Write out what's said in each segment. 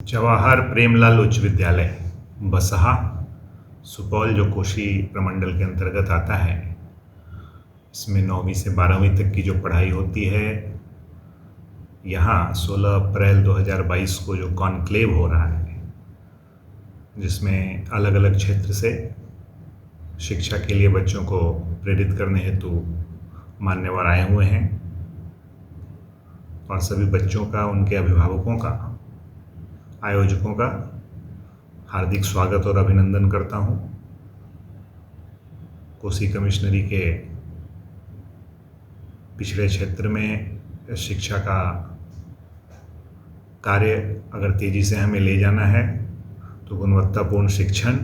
जवाहर प्रेमलाल उच्च विद्यालय बसहा सुपौल जो कोशी प्रमंडल के अंतर्गत आता है, इसमें 9वीं से 12वीं तक की जो पढ़ाई होती है। यहाँ 16 अप्रैल 2022 को जो कॉन्क्लेव हो रहा है, जिसमें अलग अलग क्षेत्र से शिक्षा के लिए बच्चों को प्रेरित करने हेतु मान्यवर आए हुए हैं, और सभी बच्चों का, उनके अभिभावकों का, आयोजकों का हार्दिक स्वागत और अभिनंदन करता हूँ। कोसी कमिश्नरी के पिछड़े क्षेत्र में शिक्षा का कार्य अगर तेज़ी से हमें ले जाना है तो गुणवत्तापूर्ण शिक्षण,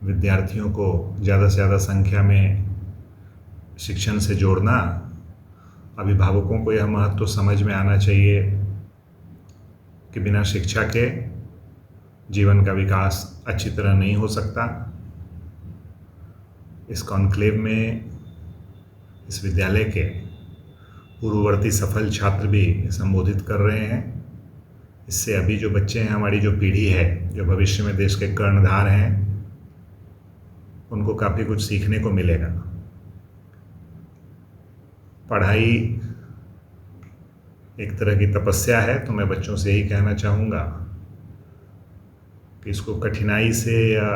विद्यार्थियों को ज़्यादा से ज़्यादा संख्या में शिक्षण से जोड़ना, अभिभावकों को यह महत्व समझ में आना चाहिए कि बिना शिक्षा के जीवन का विकास अच्छी तरह नहीं हो सकता। इस कॉन्क्लेव में इस विद्यालय के पूर्ववर्ती सफल छात्र भी संबोधित कर रहे हैं। इससे अभी जो बच्चे हैं, हमारी जो पीढ़ी है, जो भविष्य में देश के कर्णधार हैं, उनको काफ़ी कुछ सीखने को मिलेगा। पढ़ाई एक तरह की तपस्या है, तो मैं बच्चों से यही कहना चाहूँगा कि इसको कठिनाई से या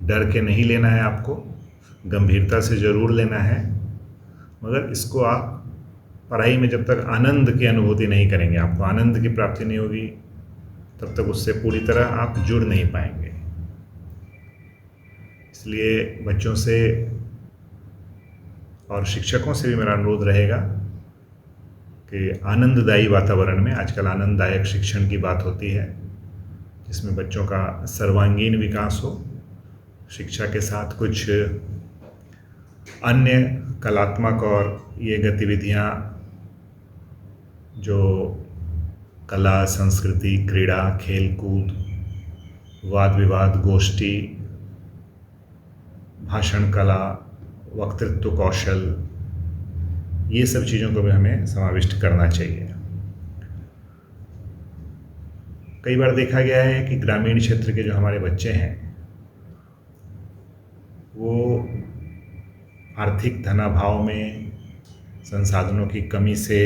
डर के नहीं लेना है, आपको गंभीरता से ज़रूर लेना है, मगर इसको आप पढ़ाई में जब तक आनंद की अनुभूति नहीं करेंगे, आपको आनंद की प्राप्ति नहीं होगी, तब तक उससे पूरी तरह आप जुड़ नहीं पाएंगे। इसलिए बच्चों से और शिक्षकों से भी मेरा अनुरोध रहेगा कि आनंददायी वातावरण में, आजकल आनंददायक शिक्षण की बात होती है, जिसमें बच्चों का सर्वांगीण विकास हो। शिक्षा के साथ कुछ अन्य कलात्मक और ये गतिविधियाँ जो कला, संस्कृति, क्रीड़ा, खेल कूद, वाद विवाद, गोष्ठी, भाषण कला, वक्तृत्व कौशल, ये सब चीज़ों को भी हमें समाविष्ट करना चाहिए। कई बार देखा गया है कि ग्रामीण क्षेत्र के जो हमारे बच्चे हैं, वो आर्थिक धनाभाव में, संसाधनों की कमी से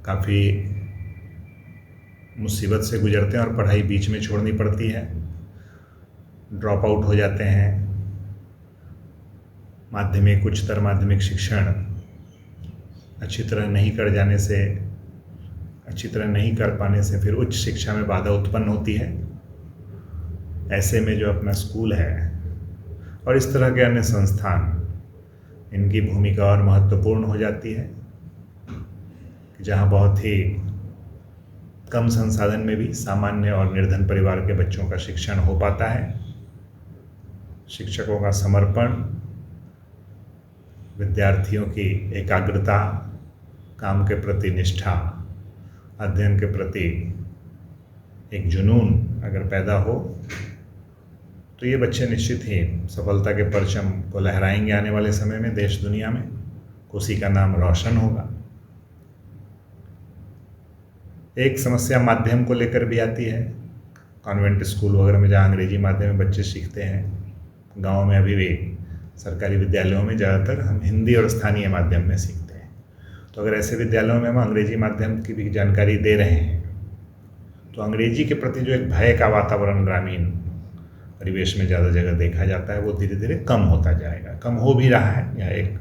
काफ़ी मुसीबत से गुजरते हैं और पढ़ाई बीच में छोड़नी पड़ती है, ड्रॉप आउट हो जाते हैं। माध्यमिक, उच्चतर माध्यमिक शिक्षण अच्छी तरह नहीं कर पाने से फिर उच्च शिक्षा में बाधा उत्पन्न होती है। ऐसे में जो अपना स्कूल है और इस तरह के अन्य संस्थान, इनकी भूमिका और महत्वपूर्ण हो जाती है, जहाँ बहुत ही कम संसाधन में भी सामान्य और निर्धन परिवार के बच्चों का शिक्षण हो पाता है। शिक्षकों का समर्पण, विद्यार्थियों की एकाग्रता, काम के प्रति निष्ठा, अध्ययन के प्रति एक जुनून अगर पैदा हो तो ये बच्चे निश्चित ही सफलता के परचम को लहराएंगे। आने वाले समय में देश दुनिया में कोसी का नाम रोशन होगा। एक समस्या माध्यम को लेकर भी आती है। कॉन्वेंट स्कूल वगैरह में जहाँ अंग्रेजी माध्यम में बच्चे सीखते हैं, गाँव में अभी भी सरकारी विद्यालयों में ज़्यादातर हम हिंदी और स्थानीय माध्यम में सीखते हैं। तो अगर ऐसे विद्यालयों में हम अंग्रेजी माध्यम की भी जानकारी दे रहे हैं, तो अंग्रेजी के प्रति जो एक भय का वातावरण ग्रामीण परिवेश में ज़्यादा जगह देखा जाता है, वो धीरे धीरे कम होता जाएगा। कम हो भी रहा है, यह एक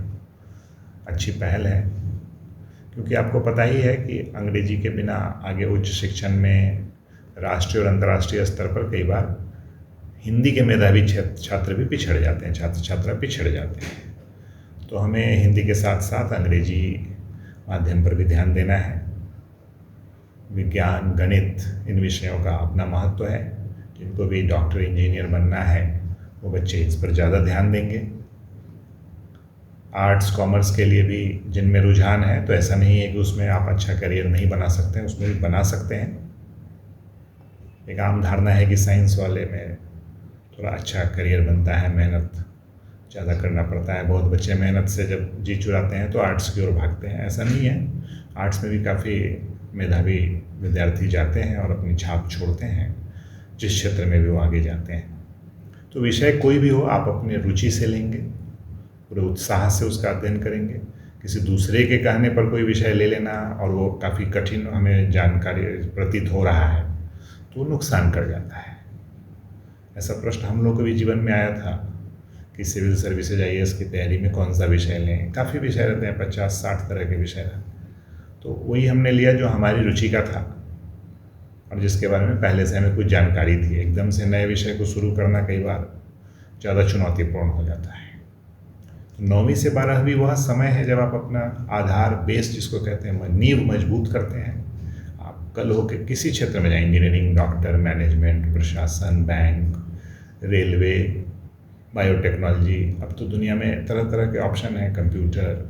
अच्छी पहल है, क्योंकि आपको पता ही है कि अंग्रेजी के बिना आगे उच्च शिक्षण में राष्ट्रीय और अंतर्राष्ट्रीय स्तर पर कई बार हिंदी के मेधावी छात्र भी पिछड़ जाते हैं, छात्र छात्रा पिछड़ जाते हैं। तो हमें हिंदी के साथ साथ अंग्रेजी माध्यम पर भी ध्यान देना है। विज्ञान, गणित, इन विषयों का अपना महत्व है। जिनको भी डॉक्टर, इंजीनियर बनना है, वो बच्चे इस पर ज़्यादा ध्यान देंगे। आर्ट्स, कॉमर्स के लिए भी जिनमें रुझान है, तो ऐसा नहीं है कि उसमें आप अच्छा करियर नहीं बना सकते हैं, उसमें भी बना सकते हैं। एक आम धारणा है कि साइंस वाले में थोड़ा अच्छा करियर बनता है, मेहनत ज़्यादा करना पड़ता है। बहुत बच्चे मेहनत से जब जी चुराते हैं तो आर्ट्स की ओर भागते हैं। ऐसा नहीं है, आर्ट्स में भी काफ़ी मेधावी विद्यार्थी जाते हैं और अपनी छाप छोड़ते हैं जिस क्षेत्र में भी वो आगे जाते हैं। तो विषय कोई भी हो, आप अपनी रुचि से लेंगे, पूरे उत्साह से उसका अध्ययन करेंगे। किसी दूसरे के कहने पर कोई विषय ले लेना और वो काफ़ी कठिन हमें जानकारी प्रतीत हो रहा है तो वो नुकसान कर जाता है। ऐसा प्रश्न हम लोग के भी जीवन में आया था कि सिविल सर्विसेज IAS की तैयारी में कौन सा विषय लें। काफ़ी विषय रहते हैं, 50-60 तरह के विषय रहते हैं। तो वही हमने लिया जो हमारी रुचि का था और जिसके बारे में पहले से हमें कुछ जानकारी थी। एकदम से नए विषय को शुरू करना कई बार ज़्यादा चुनौतीपूर्ण हो जाता है। तो 9वीं से 12वीं वह समय है जब आप अपना आधार, बेस जिसको कहते हैं, नींव मजबूत करते हैं। आप कल हो के किसी क्षेत्र में जाएं, इंजीनियरिंग, डॉक्टर, मैनेजमेंट, प्रशासन, बैंक, रेलवे, बायोटेक्नोलॉजी, अब तो दुनिया में तरह तरह के ऑप्शन हैं, कंप्यूटर।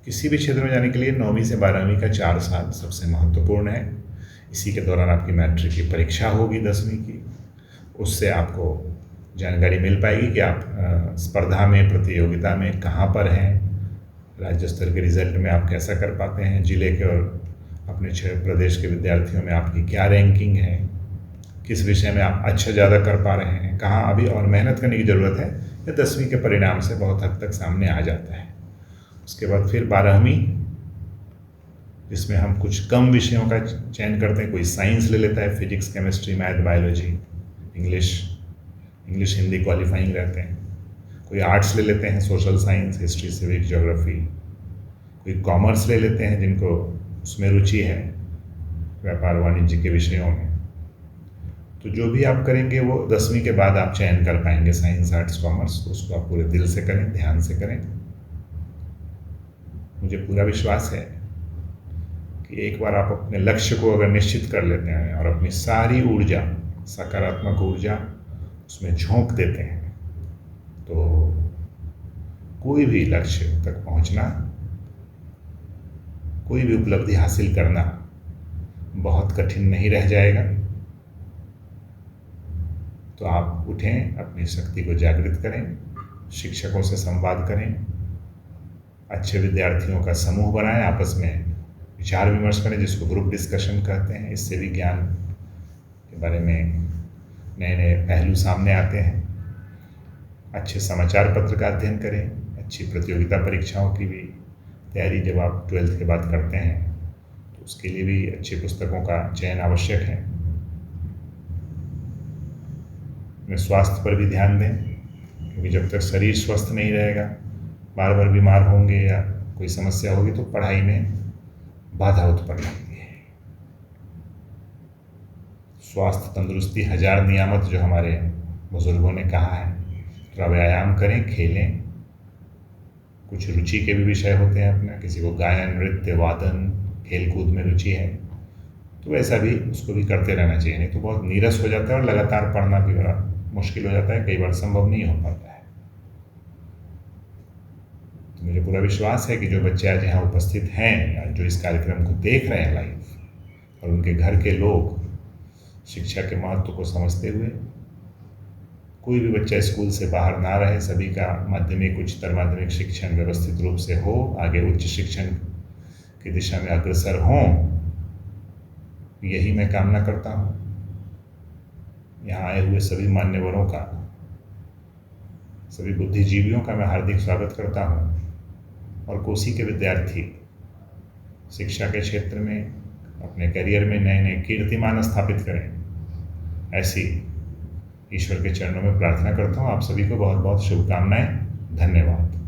किसी भी क्षेत्र में जाने के लिए 9वीं से 12वीं का 4 साल सबसे महत्वपूर्ण है। इसी के दौरान आपकी मैट्रिक की परीक्षा होगी 10वीं की। उससे आपको जानकारी मिल पाएगी कि आप स्पर्धा में, प्रतियोगिता में कहाँ पर हैं, राज्य स्तर के रिजल्ट में आप कैसा कर पाते हैं, जिले के और अपने प्रदेश के विद्यार्थियों में आपकी क्या रैंकिंग है, किस विषय में आप अच्छा ज़्यादा कर पा रहे हैं, कहाँ अभी और मेहनत करने की ज़रूरत है। यह 10वीं के परिणाम से बहुत हद तक सामने आ जाता है। उसके बाद फिर 12वीं, जिसमें हम कुछ कम विषयों का चयन करते हैं। कोई साइंस ले लेता है, physics, chemistry, math, biology, English Hindi qualifying रहते हैं। कोई आर्ट्स ले लेते हैं, social science, history, civics, geography. कोई कॉमर्स ले लेते हैं जिनको उसमें रुचि है, व्यापार वाणिज्य के विषयों में। तो जो भी आप करेंगे वो 10वीं के बाद आप चयन कर पाएंगे, साइंस, आर्ट्स, कॉमर्स। तो उसको आप पूरे दिल से करें, ध्यान से करें। मुझे पूरा विश्वास है कि एक बार आप अपने लक्ष्य को अगर निश्चित कर लेते हैं और अपनी सारी ऊर्जा, सकारात्मक ऊर्जा उसमें झोंक देते हैं तो कोई भी लक्ष्य तक पहुंचना, कोई भी उपलब्धि हासिल करना बहुत कठिन नहीं रह जाएगा। तो आप उठें, अपनी शक्ति को जागृत करें, शिक्षकों से संवाद करें, अच्छे विद्यार्थियों का समूह बनाएं, आपस में विचार विमर्श करें, जिसको ग्रुप डिस्कशन कहते हैं। इससे भी ज्ञान के बारे में नए नए पहलू सामने आते हैं। अच्छे समाचार पत्र का अध्ययन करें। अच्छी प्रतियोगिता परीक्षाओं की भी तैयारी जब आप 12th के बाद करते हैं तो उसके लिए भी अच्छी पुस्तकों का चयन आवश्यक है। अपने स्वास्थ्य पर भी ध्यान दें, क्योंकि जब तक शरीर स्वस्थ नहीं रहेगा, बार बार बीमार होंगे या कोई समस्या होगी तो पढ़ाई में बाधा उत्पन्न होती है। स्वास्थ्य तंदुरुस्ती 1000 नियामत जो हमारे बुजुर्गों ने कहा है। थोड़ा व्यायाम करें, खेलें। कुछ रुचि के भी विषय होते हैं अपना, किसी को गायन, नृत्य, वादन, खेल कूद में रुचि है तो वैसा भी उसको भी करते रहना चाहिए। नहीं तो बहुत नीरस हो जाता है और लगातार पढ़ना भी बड़ा मुश्किल हो जाता है, कई बार संभव नहीं हो पाता है। तो मुझे पूरा विश्वास है कि जो बच्चे आज यहाँ उपस्थित हैं या जो इस कार्यक्रम को देख रहे हैं लाइव, और उनके घर के लोग शिक्षा के महत्व को समझते हुए, कोई भी बच्चा स्कूल से बाहर ना रहे, सभी का माध्यमिक, उच्चतर माध्यमिक शिक्षण व्यवस्थित रूप से हो, आगे उच्च शिक्षण की दिशा में अग्रसर हों, यही मैं कामना करता हूँ। यहाँ आए हुए सभी मान्यवरों का, सभी बुद्धिजीवियों का मैं हार्दिक स्वागत करता हूँ। और कोसी के विद्यार्थी शिक्षा के क्षेत्र में अपने करियर में नए नए कीर्तिमान स्थापित करें, ऐसी ईश्वर के चरणों में प्रार्थना करता हूँ। आप सभी को बहुत बहुत शुभकामनाएं। धन्यवाद।